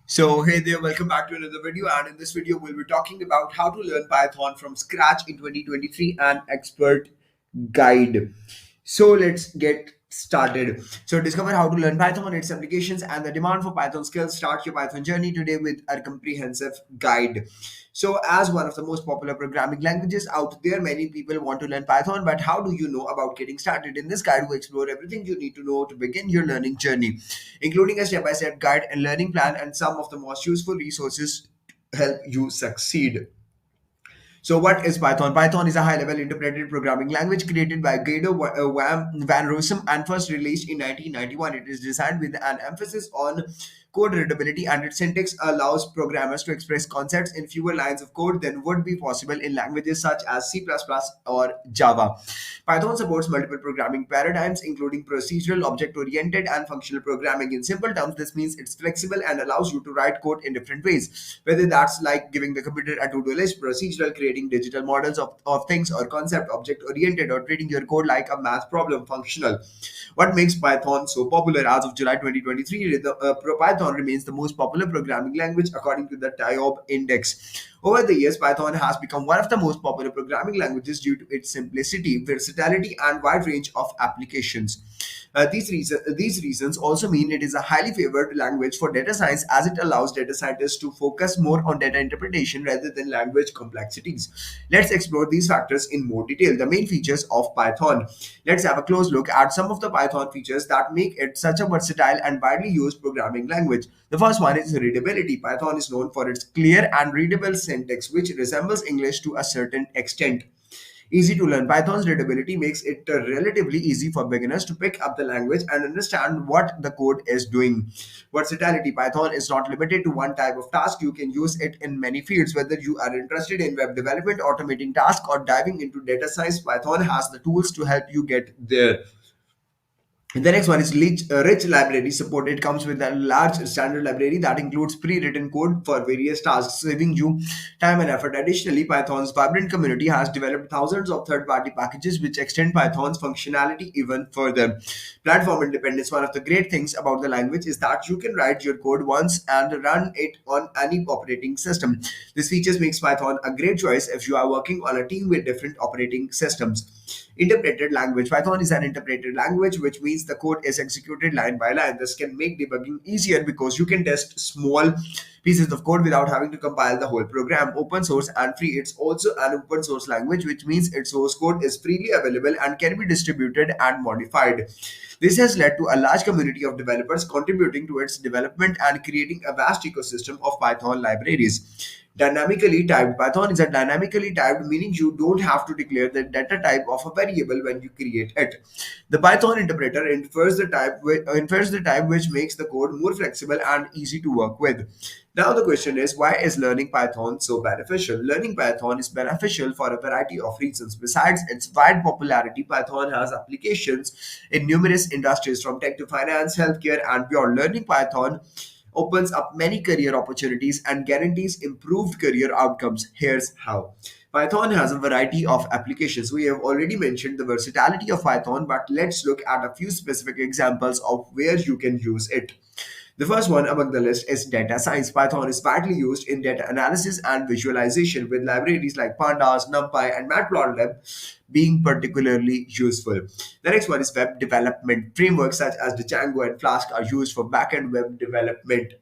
So, hey there, welcome back to another video. And in this video, we'll be talking about how to learn Python from scratch in 2023 and expert guide. So, let's get started. So, discover how to learn Python, its applications, and the demand for Python skills. Start your Python journey today with a comprehensive guide. So, as one of the most popular programming languages out there, many people want to learn Python, but how do you know about getting started? In this guide, we explore everything you need to know to begin your learning journey, including a step-by-step guide and learning plan and some of the most useful resources to help you succeed. So, what is Python? Python is a high level interpreted programming language created by Guido van Rossum and first released in 1991. It is designed with an emphasis on code readability, and its syntax allows programmers to express concepts in fewer lines of code than would be possible in languages such as C++ or Java. Python supports multiple programming paradigms, including procedural, object oriented, and functional programming. In simple terms, this means it's flexible and allows you to write code in different ways, whether that's like giving the computer a to do list, procedural, creating digital models of things, or concept object oriented, or treating your code like a math problem, functional. What makes Python so popular? As of July 2023, Python remains the most popular programming language according to the TIOB index. Over the years, Python has become one of the most popular programming languages due to its simplicity, versatility, and wide range of applications. These reasons also mean it is a highly favored language for data science, as it allows data scientists to focus more on data interpretation rather than language complexities. Let's explore these factors in more detail. The main features of Python. Let's have a close look at some of the Python features that make it such a versatile and widely used programming language. The first one is readability. Python is known for its clear and readable syntax, which resembles English to a certain extent. Easy to learn. Python's readability makes it relatively easy for beginners to pick up the language and understand what the code is doing. Versatility. Python is not limited to one type of task. You can use it in many fields. Whether you are interested in web development, automating tasks, or diving into data science, Python has the tools to help you get there. The next one is rich library support. It comes with a large standard library that includes pre-written code for various tasks, saving you time and effort. Additionally, Python's vibrant community has developed thousands of third-party packages which extend Python's functionality even further. Platform independence. One of the great things about the language is that you can write your code once and run it on any operating system. This feature makes Python a great choice if you are working on a team with different operating systems. Interpreted language. Python is an interpreted language, which means the code is executed line by line. This can make debugging easier because you can test small pieces of code without having to compile the whole program. Open source and free. It's also an open source language, which means its source code is freely available and can be distributed and modified. This has led to a large community of developers contributing to its development and creating a vast ecosystem of Python libraries. Dynamically typed. Python is a dynamically typed, meaning you don't have to declare the data type of a variable when you create it. The Python interpreter infers the type, which makes the code more flexible and easy to work with. Now the question is, why is learning Python so beneficial? Learning Python is beneficial for a variety of reasons. Besides its wide popularity, Python has applications in numerous industries from tech to finance, healthcare, and beyond. Learning Python opens up many career opportunities and guarantees improved career outcomes. Here's how. Python has a variety of applications. We have already mentioned the versatility of Python, but let's look at a few specific examples of where you can use it. The first one among the list is data science. Python is widely used in data analysis and visualization, with libraries like Pandas, NumPy, and Matplotlib being particularly useful. The next one is web development. Frameworks such as Django and Flask are used for backend web development.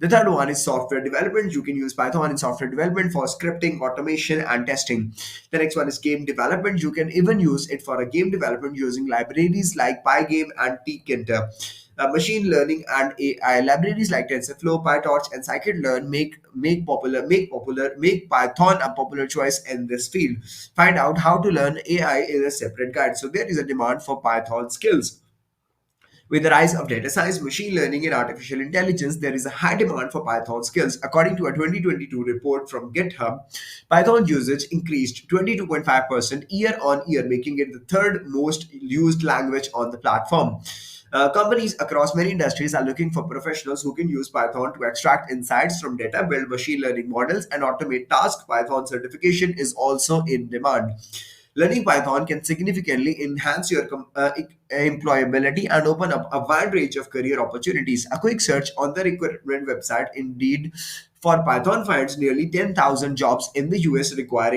The third one is software development. You can use Python in software development for scripting, automation, and testing. The next one is game development. You can even use it for a game development using libraries like Pygame and Tkinter. Machine learning and AI libraries like TensorFlow, PyTorch, and Scikit-learn make Python a popular choice in this field. Find out how to learn AI in a separate guide. So there is a demand for Python skills. With the rise of data science, machine learning, and artificial intelligence, there is a high demand for Python skills. According to a 2022 report from GitHub, Python usage increased 22.5% year on year, making it the third most used language on the platform. Companies across many industries are looking for professionals who can use Python to extract insights from data, build machine learning models, and automate tasks. Python certification is also in demand. Learning Python can significantly enhance your employability and open up a wide range of career opportunities. A quick search on the recruitment website Indeed for Python finds nearly 10,000 jobs in the US requiring